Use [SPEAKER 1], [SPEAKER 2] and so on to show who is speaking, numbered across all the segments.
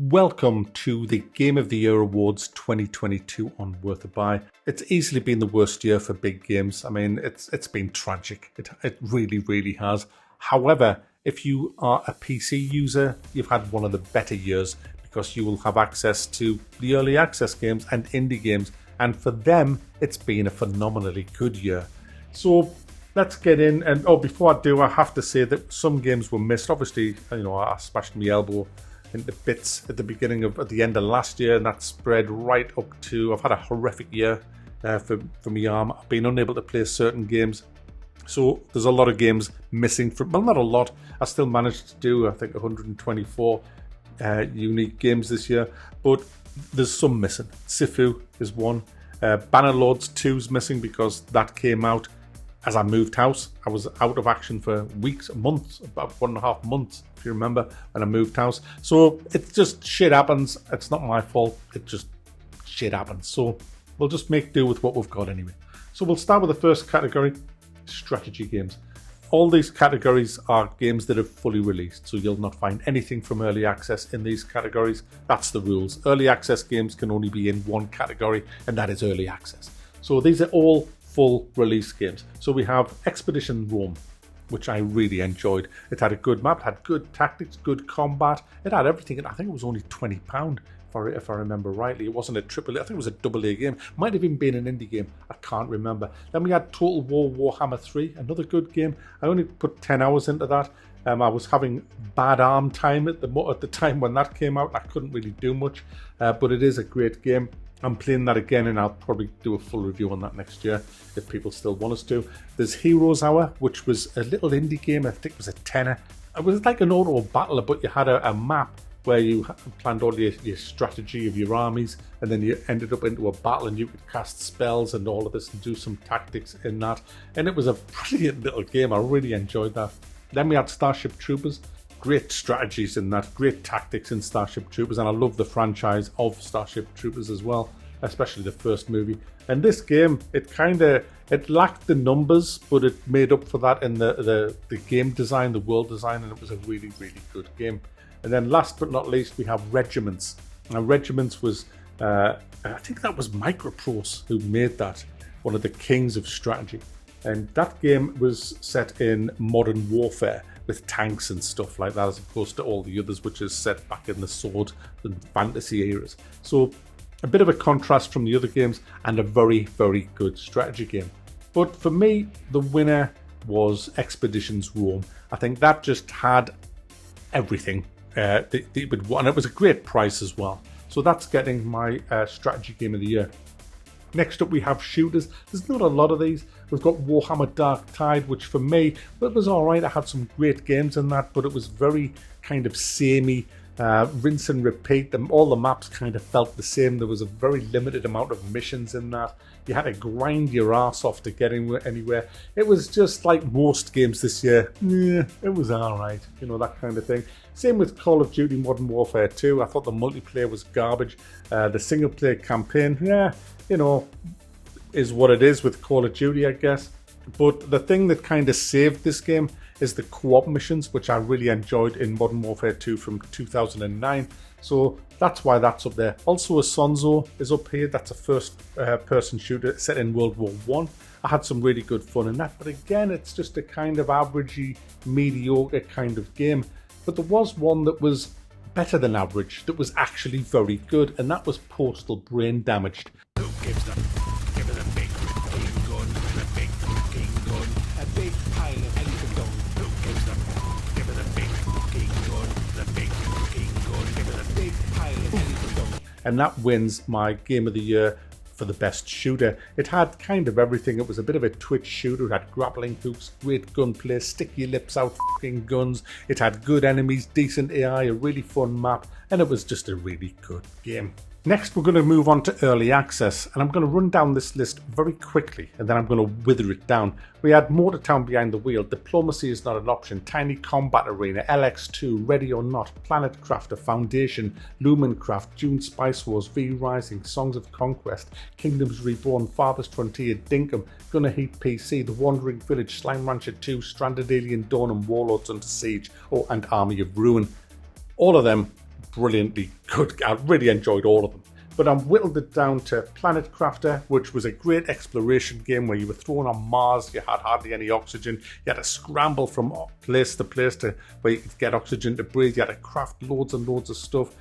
[SPEAKER 1] Welcome to the Game of the Year Awards 2022 on Worth a Buy. It's easily been the worst year for big games. I mean, it's been tragic. It really has. However, if you are a PC user, you've had one of the better years because you will have access to the early access games and indie games. And for them, it's been a phenomenally good year. So let's get in. And before I do, I have to say that some games were missed. Obviously, I smashed my elbow into bits at the end of last year, and that spread right up to, I've had a horrific year for my arm. I've been unable to play certain games, so there's a lot of games missing from, well, not a lot. I still managed to do, I think, 124 unique games this year, but there's some missing. Sifu is one. Bannerlords 2 is missing because that came out as I moved house. I was out of action for weeks, months, about 1.5 months, if you remember, when I moved house. So it's just shit happens. It's not my fault. It just shit happens. So we'll just make do with what we've got anyway. So we'll start with the first category, strategy games. All these categories are games that have fully released, so you'll not find anything from early access in these categories. That's the rules. Early access games can only be in one category, and that is early access. So these are all full release games. So we have Expedition Rome, which I really enjoyed. It had a good map, it had good tactics, good combat. It had everything, and I think it was only £20 for it, if I remember rightly. It wasn't a triple A, I think it was a double A game. Might have even been an indie game, I can't remember. Then we had Total War Warhammer 3, another good game. I only put 10 hours into that. I was having bad arm time at the time when that came out. I couldn't really do much, but it is a great game. I'm playing that again, and I'll probably do a full review on that next year if people still want us to. There's Heroes Hour, which was a little indie game. I think it was a tenner. It was like an auto battler, but you had a map where you planned all your strategy of your armies, and then you ended up into a battle, and you could cast spells and all of this and do some tactics in that. And it was a brilliant little game. I really enjoyed that. Then we had Starship Troopers. Great strategies in that, great tactics in Starship Troopers, and I love the franchise of Starship Troopers as well, especially the first movie. And this game, it lacked the numbers, but it made up for that in the game design, the world design, and it was a really good game. And then last but not least, we have Regiments. Now, Regiments was, I think that was Microprose who made that, one of the kings of strategy. And that game was set in modern warfare with tanks and stuff like that, as opposed to all the others, which is set back in the sword and fantasy eras. So a bit of a contrast from the other games, and a very good strategy game. But for me, the winner was Expeditions Rome. I think that just had everything. And it was a great price as well. So that's getting my strategy game of the year. Next up, we have shooters. There's not a lot of these. We've got Warhammer Dark Tide, which for me, it was all right. I had some great games in that, but it was very kind of samey, rinse and repeat. All the maps kind of felt the same. There was a very limited amount of missions in that. You had to grind your ass off to get anywhere. It was just like most games this year. Yeah, it was all right, that kind of thing. Same with Call of Duty Modern Warfare 2. I thought the multiplayer was garbage. The single player campaign, is what it is with Call of Duty, I guess. But the thing that kind of saved this game is the co-op missions, which I really enjoyed in Modern Warfare 2 from 2009. So that's why that's up there. Also, Asonzo is up here. That's a first-person shooter set in World War I. I had some really good fun in that. But again, it's just a kind of averagey, mediocre kind of game. But there was one that was better than average, that was actually very good, and that was Postal Brain Damaged.
[SPEAKER 2] Who gives them? Give it a big fucking gun, and a big fucking gun, a big pile of anything gun. Who gives them? Give it a big fucking gun, a big fucking gun, give it a big pile of anything gun.
[SPEAKER 1] And that wins my Game of the Year for the best shooter. It had kind of everything. It was a bit of a twitch shooter. It had grappling hooks, great gunplay, stick your lips out fucking guns. It had good enemies, decent AI, a really fun map, and it was just a really good game. Next, we're going to move on to early access, and I'm going to run down this list very quickly, and then I'm going to wither it down. We had Motortown Behind the Wheel, Diplomacy is Not an Option, Tiny Combat Arena, LX2, Ready or Not, Planet Crafter, Foundation, Lumencraft, Dune Spice Wars, V Rising, Songs of Conquest, Kingdoms Reborn, Farthest Frontier, Dinkum, Gonna Heat PC, The Wandering Village, Slime Rancher 2, Stranded Alien Dawn, and Warlords Under Siege, and Army of Ruin. All of them brilliantly good. I really enjoyed all of them. But I whittled it down to Planet Crafter, which was a great exploration game where you were thrown on Mars, you had hardly any oxygen, you had to scramble from place to place to where you could get oxygen to breathe, you had to craft loads and loads of stuff,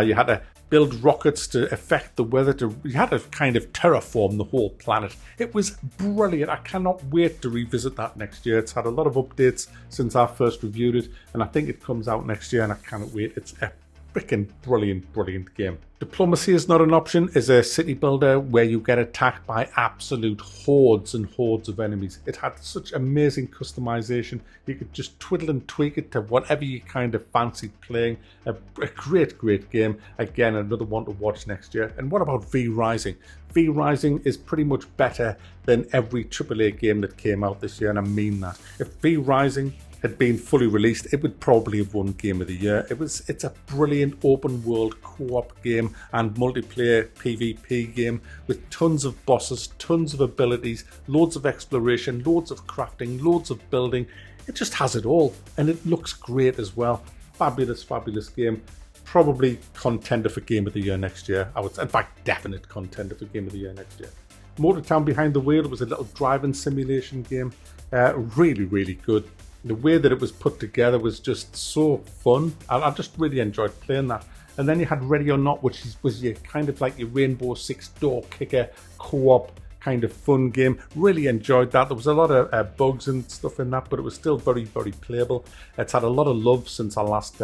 [SPEAKER 1] you had to build rockets to affect the weather, you had to kind of terraform the whole planet. It was brilliant. I cannot wait to revisit that next year. It's had a lot of updates since I first reviewed it, and I think it comes out next year, and I cannot wait. It's a freaking brilliant game. Diplomacy is not an option. Is a city builder where you get attacked by absolute hordes and hordes of enemies. It had such amazing customization. You could just twiddle and tweak it to whatever you kind of fancied playing. A great game. Again, another one to watch next year. And what about V Rising? V Rising is pretty much better than every AAA game that came out this year, and I mean that. If V Rising had been fully released, it would probably have won Game of the Year. It's a brilliant open world co-op game and multiplayer PvP game with tons of bosses, tons of abilities, loads of exploration, loads of crafting, loads of building. It just has it all, and it looks great as well. Fabulous game. Probably contender for Game of the Year next year. In fact, definite contender for Game of the Year next year. Motortown Behind the Wheel was a little driving simulation game. Really good. The way that it was put together was just so fun. I just really enjoyed playing that. And then you had Ready or Not, which was your kind of like your Rainbow Six Door Kicker co-op kind of fun game. Really enjoyed that. There was a lot of bugs and stuff in that, but it was still very playable. It's had a lot of love since I last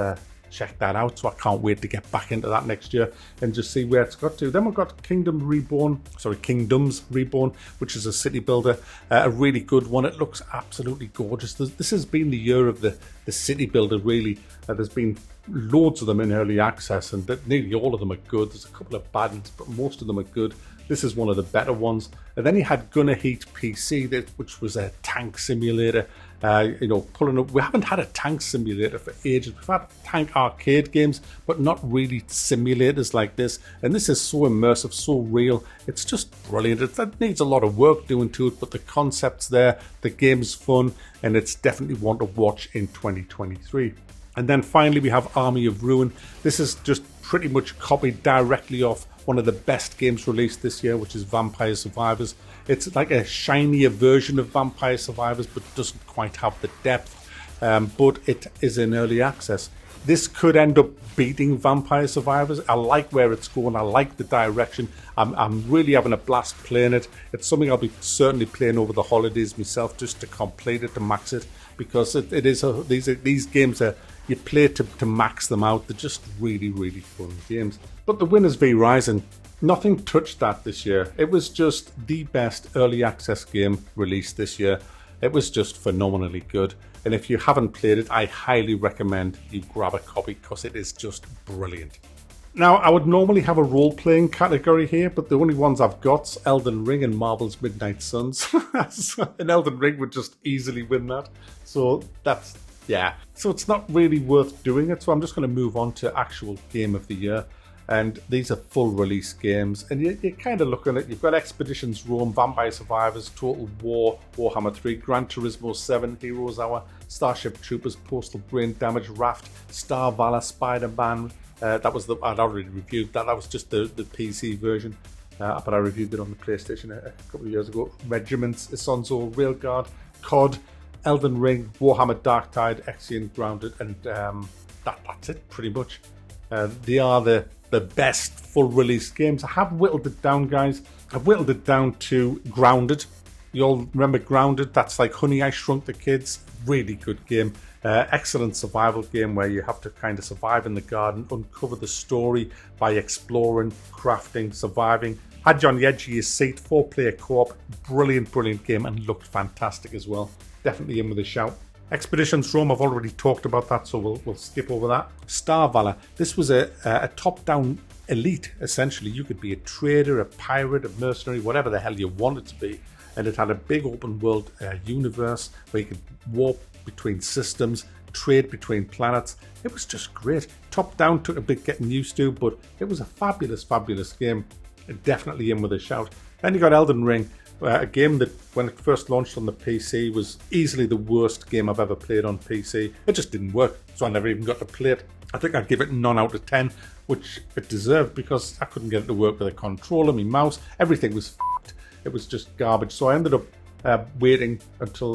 [SPEAKER 1] check that out, so I can't wait to get back into that next year and just see where it's got to. Then we've got Kingdoms Reborn, which is a city builder, a really good one. It looks absolutely gorgeous. This has been the year of the city builder, really. There's been loads of them in early access, and nearly all of them are good. There's a couple of bad ones, but most of them are good. This is one of the better ones. And then you had Gunner Heat PC, which was a tank simulator. Pulling up. We haven't had a tank simulator for ages. We've had tank arcade games, but not really simulators like this. And this is so immersive, so real. It's just brilliant. It needs a lot of work doing to it, but the concept's there, the game's fun, and it's definitely one to watch in 2023. And then finally we have Army of Ruin. This is just pretty much copied directly off one of the best games released this year, which is Vampire Survivors. It's like a shinier version of Vampire Survivors, but doesn't quite have the depth. But it is in early access. This could end up beating Vampire Survivors. I like where it's going. I like the direction. I'm really having a blast playing it. It's something I'll be certainly playing over the holidays myself, just to complete it, to max it, because these games are, you play to max them out. They're just really fun games. But the winner's V Rising. Nothing touched that this year. It was just the best early access game released this year. It was just phenomenally good. And if you haven't played it, I highly recommend you grab a copy, because it is just brilliant. Now, I would normally have a role-playing category here, but the only ones I've got's Elden Ring and Marvel's Midnight Suns. And Elden Ring would just easily win that. So so it's not really worth doing it. So I'm just going to move on to actual Game of the Year. And these are full release games, and you're kind of looking at, you've got Expeditions Rome, Vampire Survivors, Total War, Warhammer 3, Gran Turismo 7, Heroes Hour, Starship Troopers, Postal Brain Damage, Raft, Star Valor, Spider-Man. I'd already reviewed that. That was just the PC version, but I reviewed it on the PlayStation a couple of years ago. Regiments, Isonzo, Railguard, COD, Elden Ring, Warhammer Darktide, Exian Grounded, and that's it pretty much. They are the best full release games. I have whittled it down, guys. I've whittled it down to Grounded. You all remember Grounded? That's like Honey, I Shrunk the Kids. Really good game. Excellent survival game where you have to kind of survive in the garden, uncover the story by exploring, crafting, surviving. Had you on the edge of your seat, 4-player co-op. Brilliant game, and looked fantastic as well. Definitely in with a shout. Expeditions Rome, I've already talked about that, so we'll skip over that. Star Valor, this was a top-down elite, essentially. You could be a trader, a pirate, a mercenary, whatever the hell you wanted to be. And it had a big open-world universe where you could warp between systems, trade between planets. It was just great. Top-down took a bit getting used to, but it was a fabulous game. Definitely in with a shout. Then you got Elden Ring. A game that, when it first launched on the PC, was easily the worst game I've ever played on PC. It just didn't work, so I never even got to play it. I think I'd give it 9 out of 10. which it deserved because I couldn't get it to work with a controller, my mouse, everything was f***ed. It was just garbage. So I ended up waiting until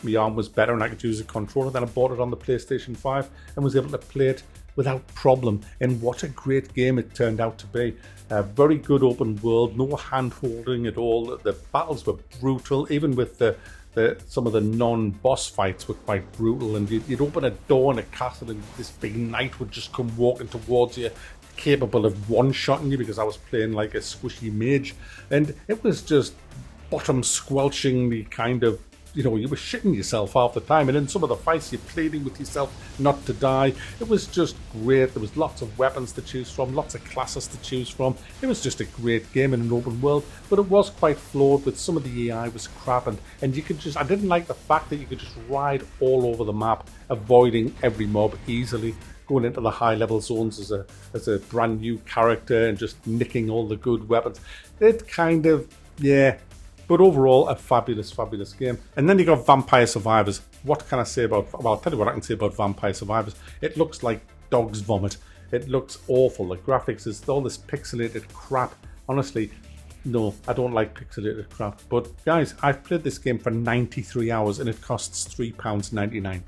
[SPEAKER 1] my arm was better and I could use a controller. Then I bought it on the PlayStation 5 and was able to play it without problem. And what a great game it turned out to be. A very good open world, no hand holding at all. The battles were brutal, even with some of the non-boss fights were quite brutal. And you'd open a door in a castle and this big knight would just come walking towards you, capable of one-shotting you, because I was playing like a squishy mage. And it was just bottom squelchingly kind of, you were shitting yourself half the time, and in some of the fights you're pleading with yourself not to die. It was just great. There was lots of weapons to choose from, lots of classes to choose from. It was just a great game in an open world, but it was quite flawed with some of the AI was crap, and you could I didn't like the fact that you could just ride all over the map, avoiding every mob easily, going into the high level zones as a brand new character and just nicking all the good weapons. It kind of, yeah. But overall, a fabulous, fabulous game. And then you got Vampire Survivors. What can I say about... Well, I'll tell you what I can say about Vampire Survivors. It looks like dog's vomit. It looks awful. The graphics is all this pixelated crap. Honestly, no, I don't like pixelated crap. But guys, I've played this game for 93 hours and it costs £3.99.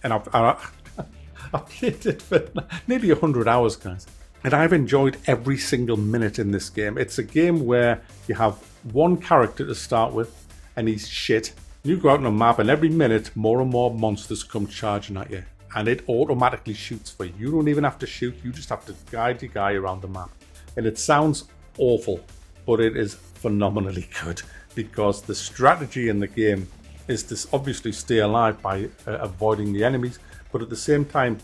[SPEAKER 1] And I've played it for nearly 100 hours, guys. And I've enjoyed every single minute in this game. It's a game where you have one character to start with, and he's shit. You go out on a map, and every minute, more and more monsters come charging at you. And it automatically shoots for you. You don't even have to shoot, you just have to guide your guy around the map. And it sounds awful, but it is phenomenally good. Because the strategy in the game is to obviously stay alive by avoiding the enemies, but at the same time,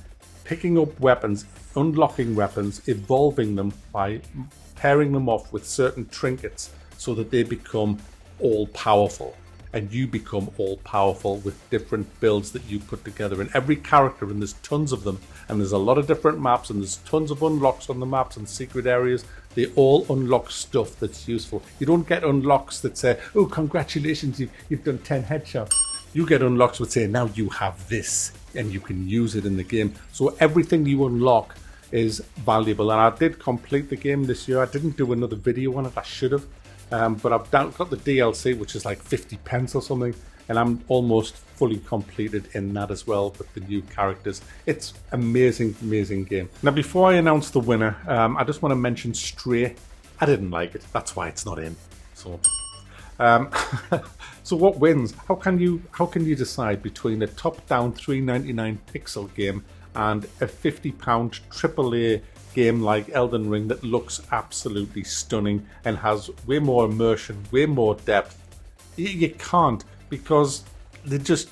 [SPEAKER 1] picking up weapons, unlocking weapons, evolving them by pairing them off with certain trinkets so that they become all-powerful. And you become all-powerful with different builds that you put together. And every character, and there's tons of them, and there's a lot of different maps, and there's tons of unlocks on the maps and secret areas. They all unlock stuff that's useful. You don't get unlocks that say, oh, congratulations, you've done 10 headshots. You get unlocks that say, now you have this, and you can use it in the game. So everything you unlock is valuable. And I did complete the game this year. I didn't do another video on it. I should have. But I've got the DLC, which is like 50 pence or something. And I'm almost fully completed in that as well with the new characters. It's amazing, amazing game. Now, before I announce the winner, I just want to mention Stray. I didn't like it. That's why it's not in. So... so what wins? How can you decide between a top-down $3.99 pixel game and a £50 AAA game like Elden Ring that looks absolutely stunning and has way more immersion, way more depth? You can't, because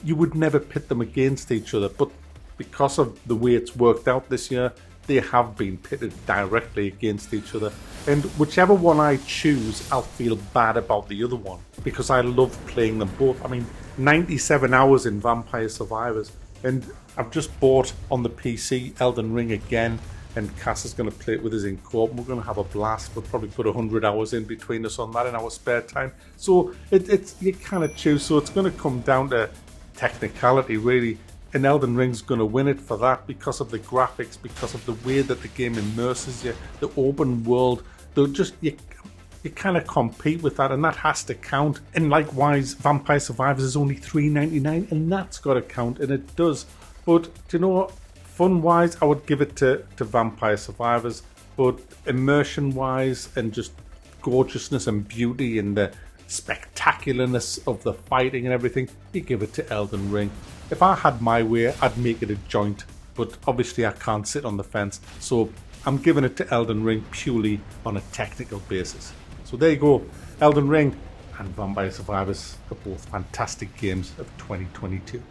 [SPEAKER 1] you would never pit them against each other. But because of the way it's worked out this year, they have been pitted directly against each other. And whichever one I choose, I'll feel bad about the other one, because I love playing them both. I mean, 97 hours in Vampire Survivors, and I've just bought on the PC Elden Ring again, and Cass is going to play it with us in co-op. We're going to have a blast. We'll probably put 100 hours in between us on that in our spare time. So it's you kind of choose. So it's going to come down to technicality, really. And Elden Ring's going to win it for that, because of the graphics, because of the way that the game immerses you, the open world. You kind of compete with that, and that has to count. And likewise, Vampire Survivors is only $3.99, and that's got to count, and it does. But do you know what? Fun-wise, I would give it to Vampire Survivors, but immersion-wise and just gorgeousness and beauty and the spectacularness of the fighting and everything, you give it to Elden Ring. If I had my way, I'd make it a joint, but obviously I can't sit on the fence, so I'm giving it to Elden Ring purely on a technical basis. So there you go, Elden Ring and Vampire Survivors are both fantastic games of 2022.